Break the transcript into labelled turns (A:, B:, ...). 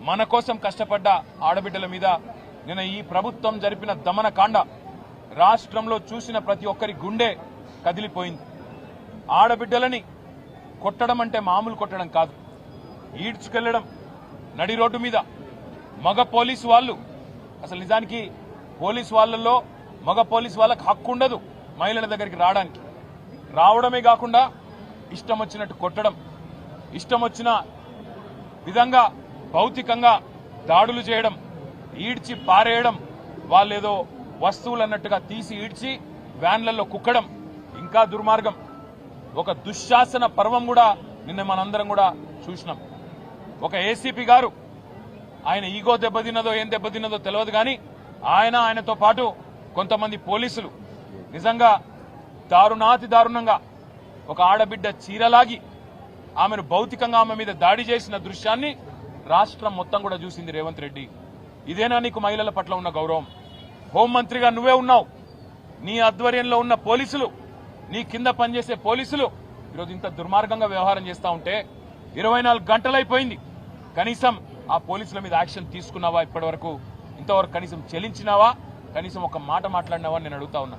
A: మన కోసం కష్టపడ్డ ఆడబిడ్డల మీద నిన్న ఈ ప్రభుత్వం జరిపిన దమనకాండ రాష్ట్రంలో చూసిన ప్రతి ఒక్కరి గుండె కదిలిపోయింది. ఆడబిడ్డలని కొట్టడం అంటే మామూలు కొట్టడం కాదు, ఈడ్చుకెళ్లడం నడి రోడ్డు మీద. మగ పోలీసు వాళ్ళు, అసలు నిజానికి పోలీసు వాళ్ళల్లో మగ పోలీసు వాళ్ళకి హక్కు ఉండదు మహిళల దగ్గరికి రావడానికి. రావడమే కాకుండా ఇష్టం వచ్చినట్టు కొట్టడం, ఇష్టం వచ్చిన విధంగా భౌతికంగా దాడులు చేయడం, ఈడ్చి పారేయడం, వాళ్ళేదో వస్తువులు అన్నట్టుగా తీసి ఈడ్చి వ్యాన్లలో కుక్కడం ఇంకా దుర్మార్గం. ఒక దుశ్శాసన పర్వం కూడా నిన్న మనందరం కూడా చూసినాం. ఒక ఏసీపీ గారు, ఆయన ఈగో దెబ్బతిన్నదో ఏం దెబ్బతిన్నదో తెలియదు కానీ ఆయనతో పాటు కొంతమంది పోలీసులు నిజంగా దారుణాతి దారుణంగా ఒక ఆడబిడ్డ చీరలాగి ఆమెను భౌతికంగా ఆమె మీద దాడి చేసిన దృశ్యాన్ని రాష్ట్రం మొత్తం కూడా చూసింది. రేవంత్ రెడ్డి, ఇదేనా నీకు మహిళల పట్ల ఉన్న గౌరవం? హోంమంత్రిగా నువ్వే ఉన్నావు, నీ ఆధ్వర్యంలో ఉన్న పోలీసులు, నీ కింద పనిచేసే పోలీసులు ఈరోజు ఇంత దుర్మార్గంగా వ్యవహారం చేస్తా ఉంటే 24 గంటలైపోయింది. కనీసం ఆ పోలీసుల మీద యాక్షన్ తీసుకున్నావా? ఇప్పటి వరకు ఇంతవరకు కనీసం చెల్లించినావా? కనీసం ఒక మాట మాట్లాడినావా? నేను అడుగుతా ఉన్నా.